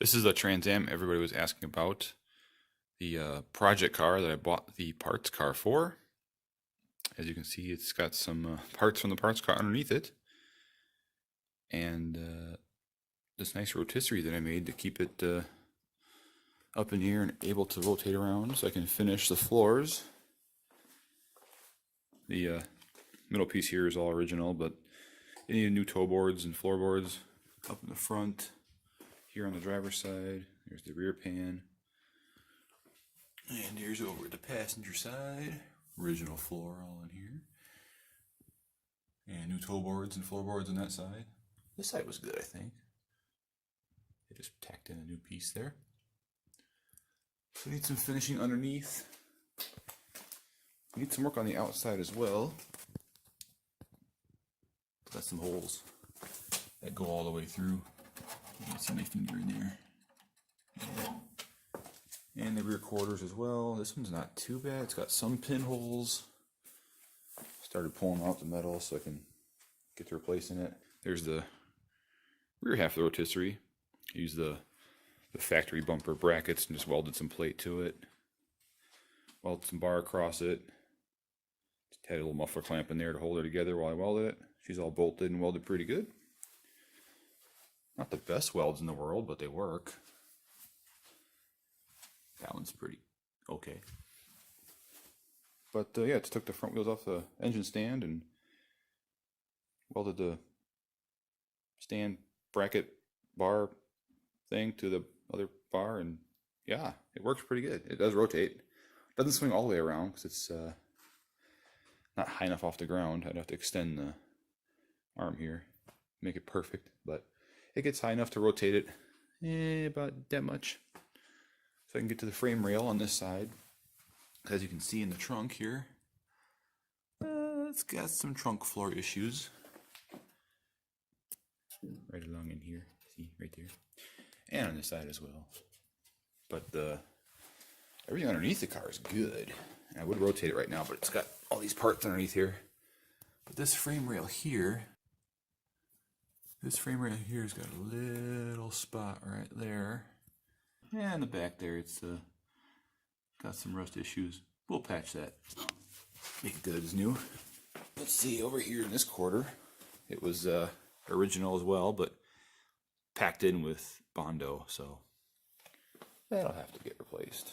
This is a Trans Am everybody was asking about. The project car that I bought the parts car for. As you can see, it's got some parts from the parts car underneath it. And this nice rotisserie that I made to keep it up in the air and able to rotate around so I can finish the floors. The middle piece here is all original, but it needed new toe boards and floorboards up in the front. Here on the driver's side, there's the rear pan. And here's over the passenger side. Original floor all in here. And new toe boards and floorboards on that side. This side was good, I think. They just tacked in a new piece there. So need some finishing underneath. Need some work on the outside as well. Got some holes that go all the way through. You can see my finger in there. And the rear quarters as well. This one's not too bad. It's got some pinholes. Started pulling out the metal so I can get to replacing it. There's the rear half of the rotisserie. Used the factory bumper brackets and just welded some plate to it. Welded some bar across it. Just had a little muffler clamp in there to hold her together while I welded it. She's all bolted and welded pretty good. Not the best welds in the world, but they work. That one's pretty okay. But yeah, just took the front wheels off the engine stand and welded the stand bracket bar thing to the other bar, and yeah, it works pretty good. It does rotate. Doesn't swing all the way around because it's not high enough off the ground. I'd have to extend the arm here, make it perfect, but it gets high enough to rotate it about that much. So I can get to the frame rail on this side. As you can see in the trunk here, it's got some trunk floor issues. Right along in here, see, right there. And on this side as well. But everything underneath the car is good. And I would rotate it right now, but it's got all these parts underneath here. But this frame rail here, has got a little spot right there. And the back there, it's got some rust issues. We'll patch that. Make it good as new. Let's see, over here in this quarter, it was original as well, but packed in with Bondo, so that'll have to get replaced.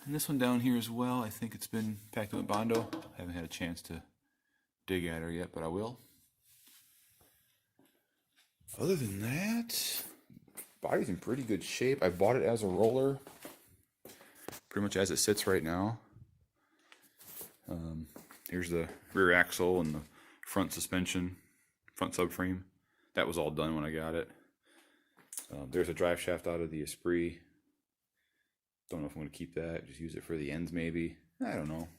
And this one down here as well, I think it's been packed in with Bondo. I haven't had a chance to dig at her yet, but I will. Other than that, body's in pretty good shape. I bought it as a roller, pretty much as it sits right now. Here's the rear axle and the front suspension, front subframe. That was all done when I got it. There's a drive shaft out of the Esprit. Don't know if I'm going to keep that. Just use it for the ends maybe. I don't know.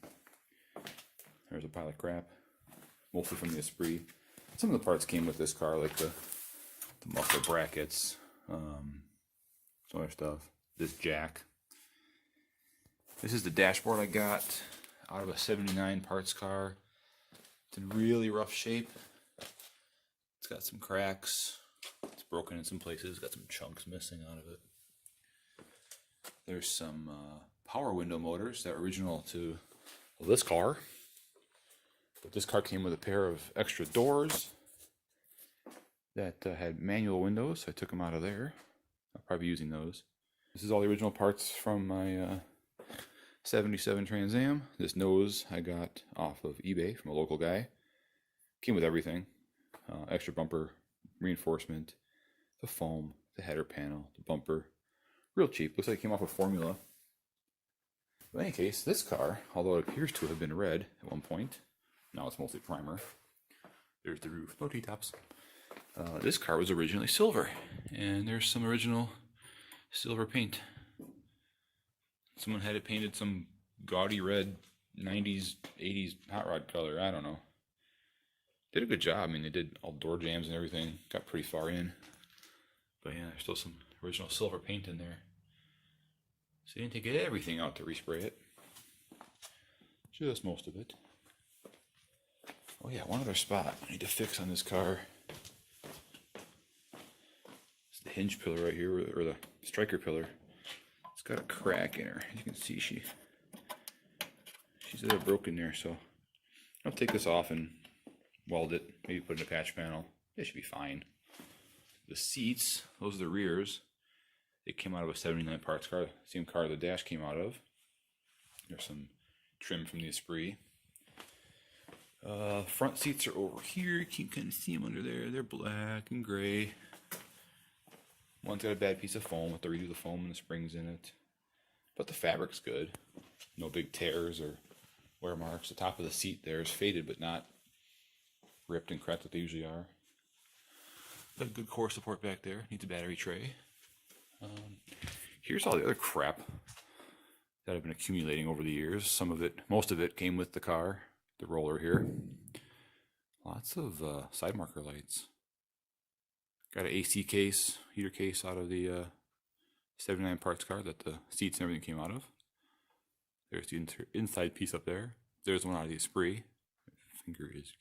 There's a pile of crap. Mostly from the Esprit. Some of the parts came with this car, like the muffler brackets. Some other stuff. This jack. This is the dashboard I got out of a 79 parts car. It's in really rough shape. It's got some cracks. It's broken in some places. Got some chunks missing out of it. There's some power window motors that are original to this car. But this car came with a pair of extra doors that had manual windows, so I took them out of there. I'll probably be using those. This is all the original parts from my 77 Trans Am. This nose I got off of eBay from a local guy. Came with everything. Extra bumper reinforcement, the foam, the header panel, the bumper. Real cheap. Looks like it came off of Formula. But in any case, this car, although it appears to have been red at one point, now it's mostly primer. There's the roof. No T-tops. This car was originally silver, and there's some original silver paint. Someone had it painted some gaudy red 90s, 80s hot rod color. I don't know. Did a good job. I mean, they did all door jams and everything. Got pretty far in. But yeah, there's still some original silver paint in there. So you didn't take everything out to respray it. Just most of it. Oh yeah, one other spot I need to fix on this car. It's the hinge pillar right here, or the striker pillar. It's got a crack in her. As you can see, she's a little broken there, so I'll take this off and weld it, maybe put in a patch panel. It should be fine. The seats, those are the rears. They came out of a 79 parts car, same car the dash came out of. There's some trim from the Esprit. Front seats are over here. You can kind of see them under there. They're black and gray. One's got a bad piece of foam. Have to redo the foam and the springs in it. But the fabric's good. No big tears or wear marks. The top of the seat there is faded, but not ripped and cracked like they usually are. Got good core support back there. Needs a battery tray. Here's all the other crap that I've been accumulating over the years. Some of it, most of it, came with the car. The roller here. Lots of side marker lights. Got an AC case, heater case out of the 79 parts car that the seats and everything came out of. There's the inside piece up there. There's one out of the Esprit. My finger is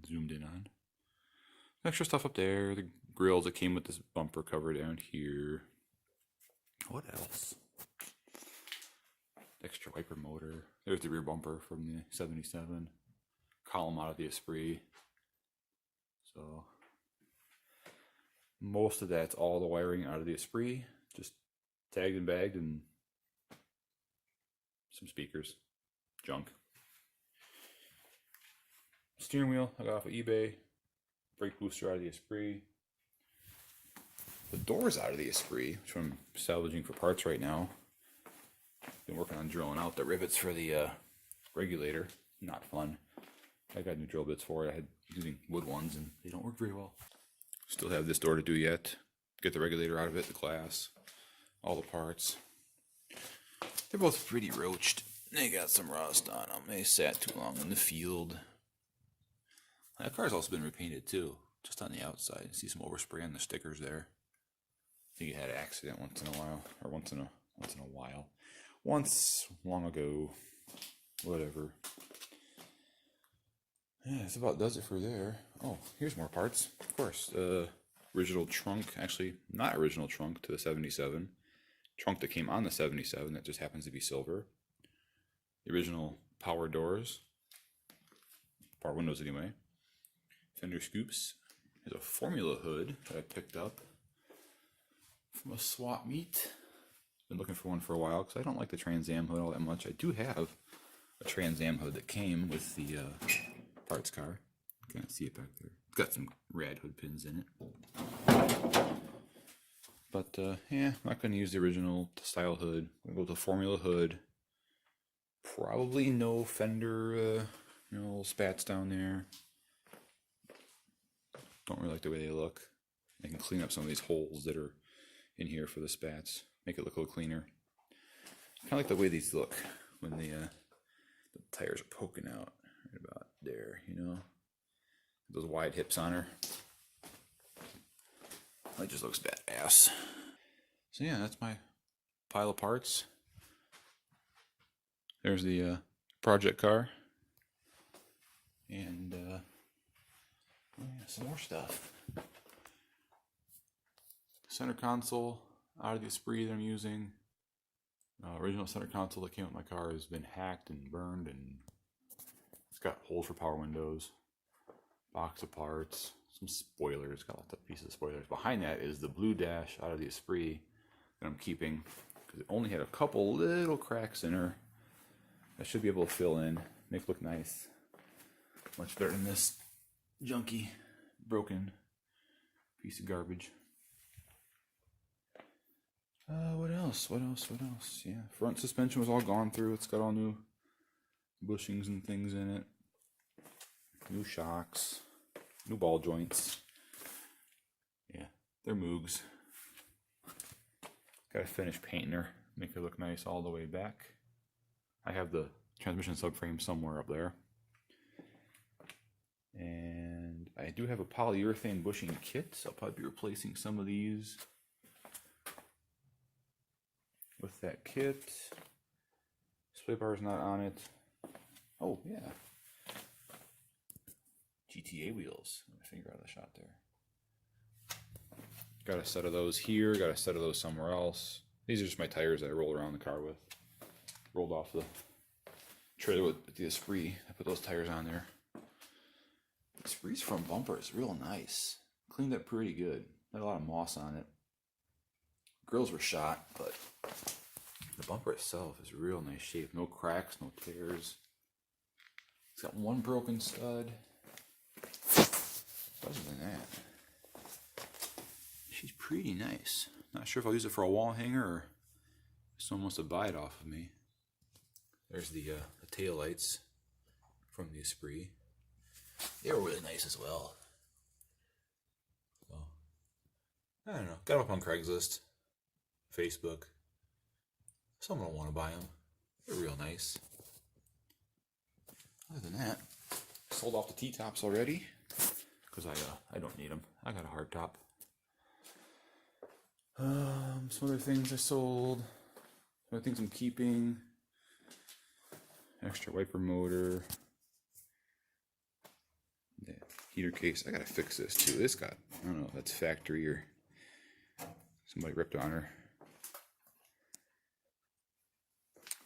zoomed in on. Extra stuff up there. The grills that came with this bumper cover down here. What else? Extra wiper motor. There's the rear bumper from the 77. Column out of the Esprit. So most of that's all the wiring out of the Esprit. Just tagged and bagged, and some speakers. Junk. Steering wheel I got off of eBay. Brake booster out of the Esprit. The doors out of the Esprit, which I'm salvaging for parts right now. Been working on drilling out the rivets for the regulator. Not fun. I got new drill bits for it. I had using wood ones and they don't work very well. Still have this door to do yet. Get the regulator out of it, the glass, all the parts. They're both pretty roached. They got some rust on them. They sat too long in the field. That car's also been repainted too, just on the outside. See some overspray on the stickers there. I think it had an accident once in a while, or once in a while. Once long ago, whatever. Yeah, that's about does it for there. Oh, here's more parts. Of course, original trunk, actually not original trunk to the 77. Trunk that came on the 77 that just happens to be silver. The original power doors. Power windows anyway. Fender scoops. There's a Formula hood that I picked up from a swap meet. Been looking for one for a while because I don't like the Trans Am hood all that much. I do have a Trans Am hood that came with the parts car. You can't see it back there. It's got some rad hood pins in it. But yeah, I'm not going to use the original style hood. I'm going to go with the Formula hood. Probably no fender, little spats down there. Don't really like the way they look. I can clean up some of these holes that are in here for the spats. Make it look a little cleaner. I kind of like the way these look when the tires are poking out right about there, Those wide hips on her. That just looks badass. So yeah, that's my pile of parts. There's the project car. And oh yeah, some more stuff. Center console out of the Esprit that I'm using. Original center console that came with my car has been hacked and burned, and it's got holes for power windows. Box of parts, some spoilers, got lots of pieces of spoilers. Behind that is the blue dash out of the Esprit that I'm keeping because it only had a couple little cracks in her. I should be able to fill in, make it look nice. Much better than this junky, broken piece of garbage. What else? Yeah, front suspension was all gone through. It's got all new bushings and things in it. New shocks. New ball joints. Yeah, they're Moogs. Gotta finish painting her. Make her look nice all the way back. I have the transmission subframe somewhere up there. And I do have a polyurethane bushing kit, so I'll probably be replacing some of these with that kit. Sway bar is not on it. Oh, yeah. GTA wheels. Let me finger out of the shot there. Got a set of those here, got a set of those somewhere else. These are just my tires that I roll around the car with. Rolled off the trailer with the Esprit. I put those tires on there. The Esprit's front bumper is real nice. Cleaned up pretty good. Had a lot of moss on it. Grills were shot, but the bumper itself is real nice shape. No cracks, no tears. It's got one broken stud. Other than that, she's pretty nice. Not sure if I'll use it for a wall hanger or if someone wants to buy it off of me. There's the tail lights from the Esprit. They were really nice as well. So, I don't know. Got them up on Craigslist, Facebook. Someone will want to buy them. They're real nice. Other than that, sold off the T-tops already because I don't need them. I got a hard top. Some other things I sold. Some other things I'm keeping. Extra wiper motor. The heater case. I gotta fix this too. This got, I don't know if that's factory or somebody ripped on her.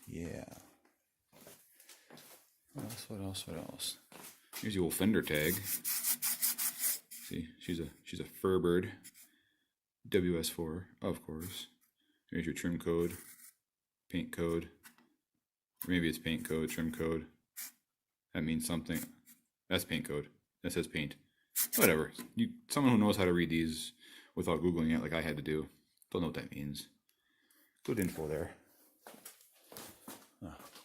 Yeah. What else? Here's the old fender tag. See, she's a Firebird WS4, of course. Here's your trim code, paint code. Or maybe it's paint code, trim code. That means something. That's paint code. That says paint. Whatever. Someone who knows how to read these without Googling it like I had to do. Don't know what that means. Good info there.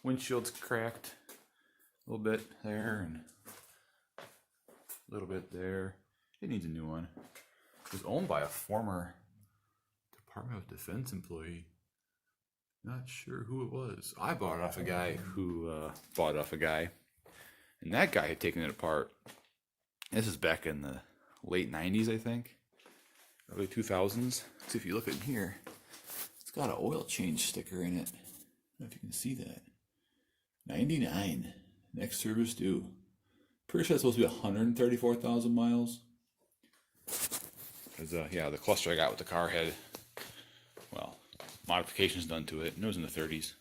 Windshield's cracked a little bit there and a little bit there. It needs a new one. It was owned by a former Department of Defense employee. Not sure who it was. I bought it off a guy who bought it off a guy. And that guy had taken it apart. This is back in the late 90s, I think. Early 2000s. So if you look in here, it's got an oil change sticker in it. I don't know if you can see that. 99. Next service due. Pretty sure it's supposed to be 134,000 miles. Yeah, the cluster I got with the car had, well, modifications done to it, and it was in the 30s.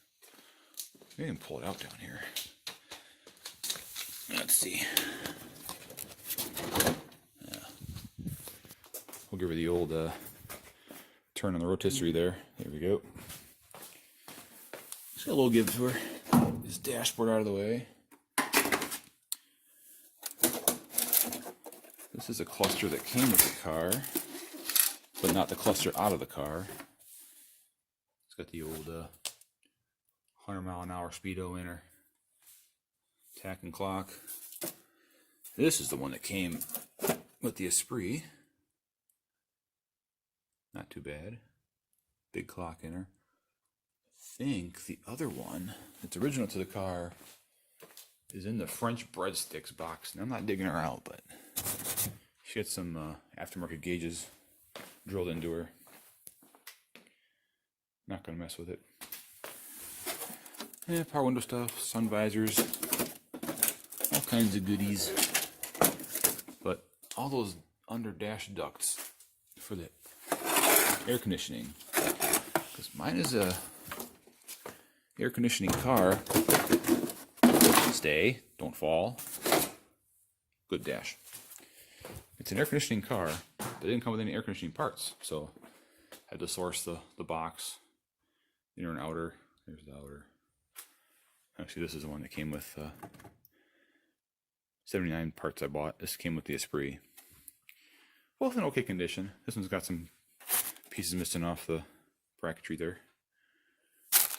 Maybe I can pull it out down here. Let's see. Yeah. We'll give her the old turn on the rotisserie there. There we go. Just got a little give to her. This dashboard out of the way. This is a cluster that came with the car, but not the cluster out of the car. It's got the old 100-mile-an-hour speedo in her. Tack and clock. This is the one that came with the Esprit. Not too bad. Big clock in her. I think the other one that's original to the car is in the French breadsticks box. And I'm not digging her out, but she had some aftermarket gauges drilled into her. Not gonna mess with it. Yeah, power window stuff, sun visors, all kinds of goodies. But all those under dash ducts for the air conditioning. Because mine is a air conditioning car. Stay, don't fall. Good dash. It's an air conditioning car, but it didn't come with any air conditioning parts, so had to source the box, inner and outer. There's the outer. Actually, this is the one that came with 79 parts I bought. This came with the Esprit. Both in okay condition. This one's got some pieces missing off the bracketry there.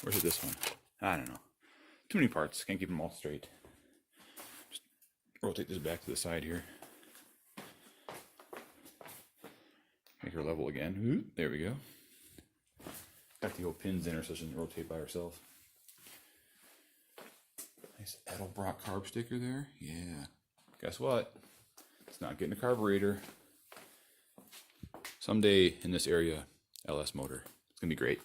Where's it, this one? I don't know. Too many parts. Can't keep them all straight. Just rotate this back to the side here. Make her level again. Ooh, there we go. Got the old pins in her so she doesn't rotate by herself. Nice Edelbrock carb sticker there. Yeah. Guess what? It's not getting a carburetor. Someday in this area, LS motor. It's going to be great.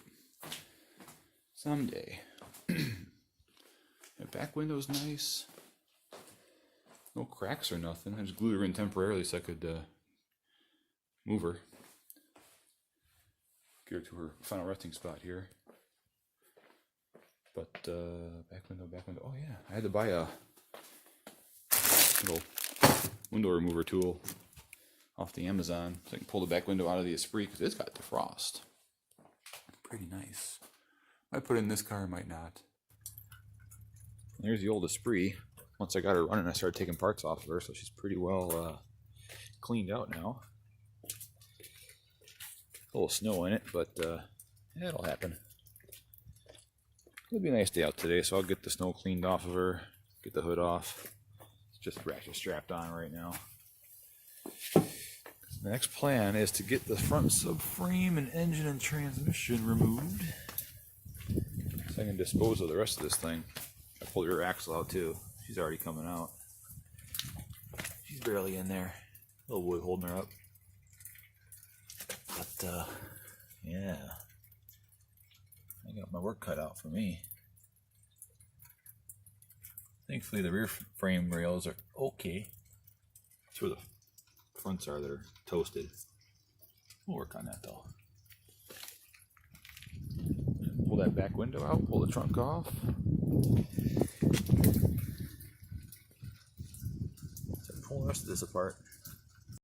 Someday. The back window's nice. No cracks or nothing. I just glued her in temporarily so I could move her. Get her to her final resting spot here. But back window. Oh yeah, I had to buy a little window remover tool off the Amazon so I can pull the back window out of the Esprit because it's got defrost. Pretty nice. Might put it in this car, might not. There's the old Esprit. Once I got her running, I started taking parts off of her, so she's pretty well cleaned out now. A little snow in it, but yeah, it'll happen. It'll be a nice day out today, so I'll get the snow cleaned off of her, get the hood off. It's just ratchet strapped on right now. The next plan is to get the front subframe and engine and transmission removed, so I can dispose of the rest of this thing. I pulled her axle out too. She's already coming out. She's barely in there. A little wood holding her up. But yeah, I got my work cut out for me. Thankfully the rear frame rails are okay. That's where the fronts are that are toasted. We'll work on that though. Pull that back window out, pull the trunk off. So pull the rest of this apart.